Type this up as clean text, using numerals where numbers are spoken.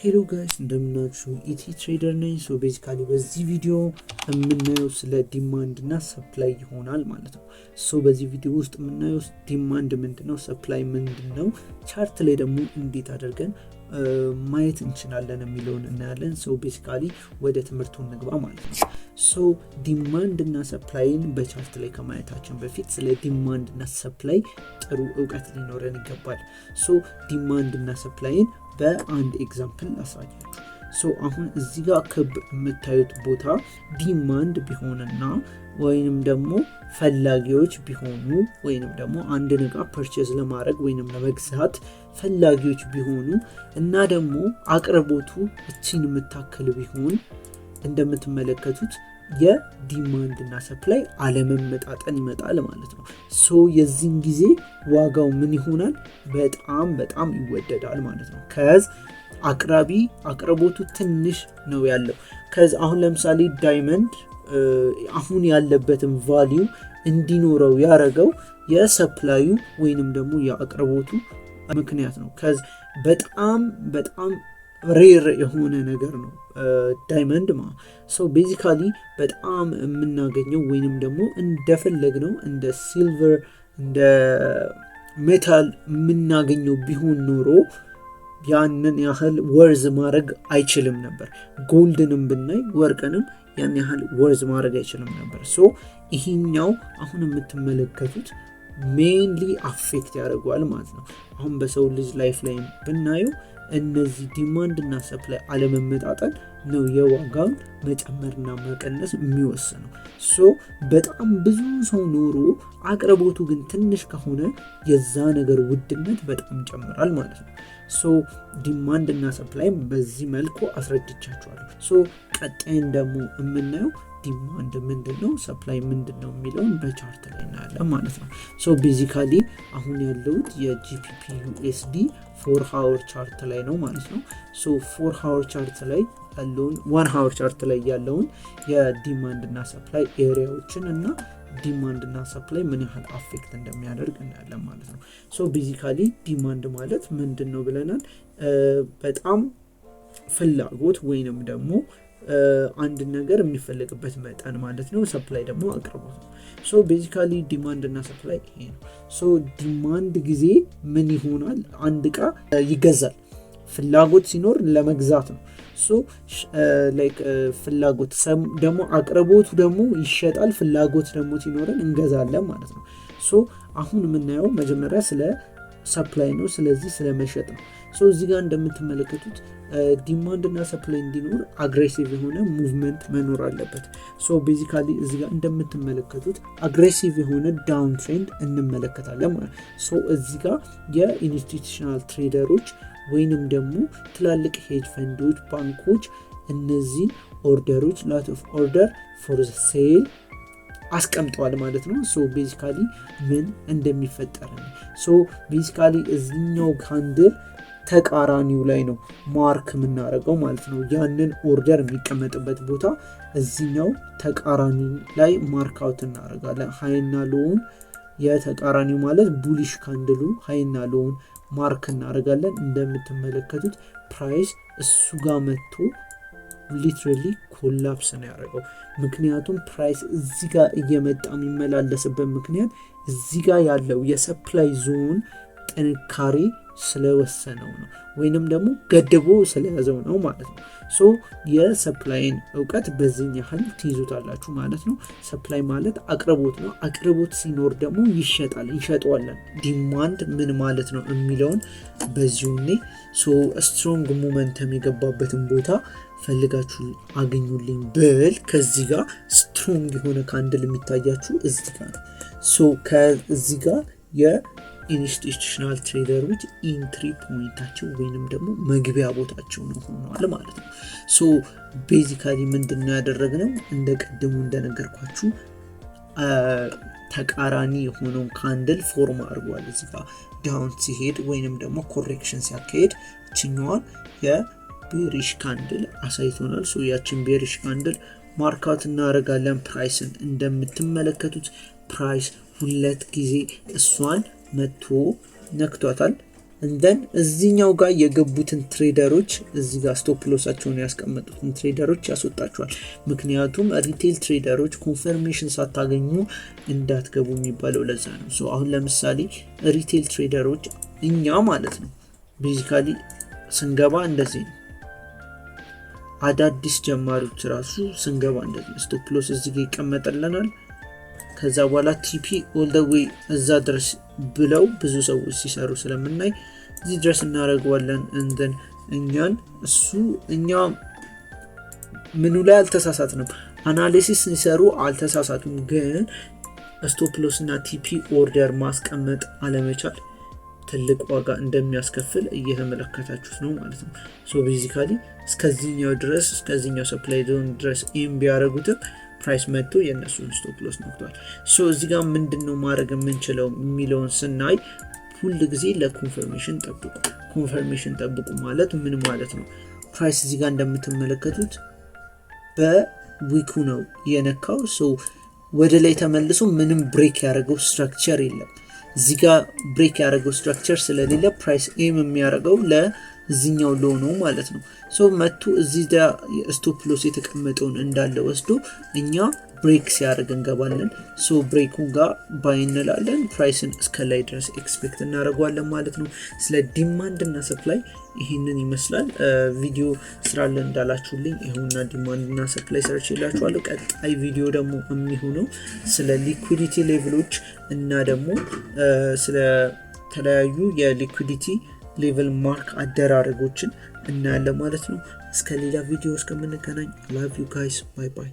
Hello guys, እንደምናችሁ ኢቲ ትሬደር ነኝ። ሶ ቤዚካሊ በዚህ ቪዲዮ የምናየው ስለ ዲማንድ እና ሰፕላይ ይሆናል ማለት ነው። ሶ በዚህ ቪዲዮ ውስጥ የምናየው ዲማንድ ምንድነው፣ ሰፕላይ ምንድነው፣ ቻርት ላይ ደግሞ እንዴት አድርገን ማየት እንችላለን የሚለውን እናያለን። ሶ ቤዚካሊ ወደ ትምህርቱ እንግባ ማለት ነው። ሶ ዲማንድ እና ሰፕላይን በቻርት ላይ ከማየታችን በፊት ስለ ዲማንድ እና ሰፕላይ ጥሩ እውቀት ሊኖረን ይገባል። ሶ ዲማንድ እና ሰፕላይን በአንድ ኤግዛምፕል ላሳያችሁ። ሶ አሁን እዚህ ጋር ክብ የምታዩት ቦታ ዲማንድ ቢሆንና ወይንም ደግሞ ፈላጊዎች ቢሆኑ ወይንም ደግሞ አንድ ዕቃ ፐርቼዝ ለማድረግ ወይንም ለመግዛት ፈላጊዎች ቢሆኑ እና ደግሞ አቅርቦቱ እቺን የምታክል ቢሆን እንደምትመለከቱት የዲማንድ እና ሰፕላይ አለመመጣጠን ይመጣል ማለት ነው። ሶ የዚህን ጊዜ ዋጋው ምን ይሆናል? በጣም ይወደዳል ማለት ነው። ከዚ አቅርቦቱ ትንሽ ነው ያለው። ከዚ አሁን ለምሳሌ ዳይመንድ አሁን ያለበትን ቫልዩ እንዲኖረው ያረገው የሰፕላዩ ወይንም ደግሞ የአቅርቦቱ ምክንያት ነው። ከዚ በጣም ሬር የሆነ ነገር ነው ዳይመንድ ሶ ቤዚካሊ በጣም የምናገኘው ወይንም ደግሞ እንደፈለግነው እንደ ሲልቨር እንደ ሜታል የምናገኘው ቢሆን ኖሮ ያንን ያህል ወርዝ ማድረግ አይችልም ነበር። ጎልድንም ብናይ ወርቅንም ያን ያህል ወርዝ ማድረግ አይችልም ነበር። ሶ ይሄኛው አሁን የምትመለከቱት ሜንሊ አፌክት ያደርገዋል ማለት ነው። አሁን በሰው ልጅ ላይፍ ላይ ብናየው እነዚህ ዲማንድ እና ሰፕላይ አለመመጣጠን ነው የዋጋውን መጨመርና መቀነስ የሚወስነው። ሶ በጣም ብዙ ሰው ኖሮ አቅርቦቱ ግን ትንሽ ከሆነ የዛ ነገር ውድነት በጣም ይጨምራል ማለት ነው። ሶ ዲማንድ እና ሰፕላይ በዚህ መልኩ አስረድቻችኋለሁ። ሶ ቀጣይን ደግሞ የምናየው ዲማንድ ምንድነው፣ ሰፕላይ ምንድነው የሚለውን በቻርት ላይ እናያለን ማለት ነው። ሶ ቤዚካሊ አሁን ያለውት የጂፒፒ ዩኤስዲ 4 ሃወር ቻርት ላይ ነው ማለት ነው። ሶ 4 ሃወር ቻርት ላይ ያለውን 1 ሃወር ቻርት ላይ ያለውን የዲማንድ እና ሰፕላይ ኤሪያዎችን እና ዲማንድ እና ሰፕላይ ምን ያህል አፌክት እንደሚያደርግ እናያለን ማለት ነው። ሶ ቤዚካሊ ዲማንድ ማለት ምንድነው ብለናል? በጣም ፍላጎት ወይንም ደግሞ አንድ ነገር የሚፈልግበት መጠን ማለት ነው። ሰፕላይ ደግሞ አቅርቦት ነው። ሶ ቤዚካሊ ዲማንድ እና ሰፕላይ ይሄ ነው። ሶ ዲማንድ ጊዜ ምን ይሆናል? አንድ ዕቃ ይገዛል። ፍላጎት ሲኖር ለመግዛት ነው። ሶ ላይክ ፍላጎት ደግሞ አቅርቦቱ ደግሞ ይሸጣል። ፍላጎት ደግሞ ሲኖረን እንገዛለን ማለት ነው። ሶ አሁን የምናየው መጀመሪያ ስለ ሰፕላይ ነው። ስለዚህ ስለ መሸጥ ነው። ሶ እዚህ ጋር እንደምትመለከቱት ዲማንድ እና ሰፕላይ እንዲኖር አግሬሲቭ የሆነ ሙቭመንት መኖር አለበት። ሶ ቤዚካሊ እዚህ ጋር እንደምትመለከቱት አግሬሲቭ የሆነ ዳውን ትሬንድ እንመለከታለን ማለት ነው። ሶ እዚህ ጋር የኢንስቲትዩሽናል ትሬደሮች ወይንም ደግሞ ትላልቅ ሄጅ ፈንዶች፣ ባንኮች እነዚህን ኦርደሮች ላት ኦፍ ኦርደር ፎር ሴል አስቀምጠዋል ማለት ነው። ሶ ቤዚካሊ ምን እንደሚፈጠር ነው። ሶ ቤዚካሊ እዚህኛው ካንድል ተቃራኒው ላይ ነው ማርክ የምናደርገው ማለት ነው። ያንን ኦርደር የሚቀመጥበት ቦታ እዚህኛው ተቃራኒ ላይ ማርክ አውት እናደርጋለን። ሃይና ሎውን የተቃራኒው ማለት ቡሊሽ ካንድሉ ሃይና ሎውን ማርክ እናደርጋለን። እንደምትመለከቱት ፕራይስ እሱ ጋር መጥቶ ሊትራሊ ኮላፕስ ነው ያደረገው። ምክንያቱም ፕራይስ እዚህ ጋር እየመጣ የሚመላለስበት ምክንያት እዚህ ጋር ያለው የሰፕላይ ዞን ጥንካሬ ስለወሰነው ነው ወይንም ደግሞ ገድቦ ስለያዘው ነው ማለት ነው። ሶ የሰፕላይን እውቀት በዚህ ያህል ትይዙታላችሁ ማለት ነው። ሰፕላይ ማለት አቅርቦት ነው። አቅርቦት ሲኖር ደግሞ ይሸጣል፣ እንሸጠዋለን። ዲማንድ ምን ማለት ነው የሚለውን በዚሁኔ ሶ ስትሮንግ ሞመንተም የገባበትን ቦታ ፈልጋችሁ አገኙልኝ ብል ከዚህ ጋር ስትሮንግ የሆነ ካንድል የሚታያችሁ እዚህ ጋር ነው። ሶ ከዚህ ጋር የኢንስቲትዩሽናል ትሬደሮች ኢንትሪ ፖይንታቸው ወይንም ደግሞ መግቢያ ቦታቸው ነው ሆኗል ማለት ነው። ሶ ቤዚካሊ ምንድነው ያደረግነው? እንደ ቀድሞ እንደነገርኳችሁ ተቃራኒ የሆነውን ካንድል ፎርም አድርጓል። እዚህ ጋር ዳውን ሲሄድ ወይንም ደግሞ ኮሬክሽን ሲያካሄድ እችኛዋን የቤሪሽ ካንድል አሳይቶናል። ሶ ያችን ቤሪሽ ካንድል ማርካት እናደርጋለን። ፕራይስን እንደምትመለከቱት ፕራይስ ሁለት ጊዜ እሷን መጥቶ ነክቷታል። እንደን እዚህኛው ጋር የገቡትን ትሬደሮች እዚህ ጋር ስቶፕ ሎሳቸውን ያስቀመጡትን ትሬደሮች ያስወጣቸዋል። ምክንያቱም ሪቴል ትሬደሮች ኮንፈርሜሽን ሳታገኙ እንዳትገቡ የሚባለው ለዛ ነው። ሶ አሁን ለምሳሌ ሪቴል ትሬደሮች እኛ ማለት ነው ቤዚካሊ ስንገባ እንደዚህ ነው። አዳዲስ ጀማሪዎች ራሱ ስንገባ እንደዚህ ስቶፕ ሎስ እዚህ ጋር ይቀመጥልናል። ከዛ በኋላ ቲፒ ኦል ዘ ዌይ እዛ ድረስ ብለው ብዙ ሰዎች ሲሰሩ ስለምናይ እዚህ ድረስ እናደርገዋለን። እንደን እኛ ምኑ ላይ አልተሳሳትንም፣ አናሊሲስ ሲሰሩ አልተሳሳቱም። ግን ስቶፕ ሎስ እና ቲፒ ኦርደር ማስቀመጥ አለመቻል ትልቅ ዋጋ እንደሚያስከፍል እየተመለከታችሁት ነው ማለት ነው። ሶ ቤዚካሊ እስከዚህኛው ሰፕላይ ዞን ድረስ ኤም ቢያደርጉትም ፕራይስ መጥቶ የነሱን ስቶፕ ሎስ ነክቷል። ሶ እዚህ ጋር ምንድነው ማድረግ የምንችለው የሚለውን ስናይ ሁሉ ጊዜ ለኮንፈርሜሽን ጠብቁ። ኮንፈርሜሽን ጠብቁ ማለት ምን ማለት ነው? ፕራይስ እዚህ ጋር እንደምትመለከቱት በዊኩ ነው የነካው። ሶ ወደ ላይ ተመልሶ ምንም ብሬክ ያደረገው ስትራክቸር የለም። እዚህ ጋር ብሬክ ያደረገው ስትራክቸር ስለሌለ ፕራይስ ኤም የሚያደርገው ለዚህኛው ሎ ነው ማለት ነው። ሶ መጥቶ እዚህ ጋር ስቶፕ ሎስ የተቀመጠውን እንዳለ ወስዶ እኛ ብሬክ ሲያደርግ እንገባለን። ሶ ብሬኩን ጋር ባይ እንላለን። ፕራይስን እስከ ላይ ድረስ ኤክስፔክት እናደርገዋለን ማለት ነው። ስለ ዲማንድ እና ሰፕላይ ይህንን ይመስላል። ቪዲዮ ስራለን እንዳላችሁልኝ ይሁንና ዲማንድ እና ሰፕላይ ሰርች ይላችኋለሁ። ቀጣይ ቪዲዮ ደግሞ የሚሆነው ስለ ሊኩዊዲቲ ሌቭሎች እና ደግሞ ስለ ተለያዩ የሊኩዊዲቲ ሌቭል ማርክ አደራረጎችን እናያለን ማለት ነው። እስከ ሌላ ቪዲዮ እስከምንገናኝ ላቭ ዩ ጋይስ ባይ ባይ።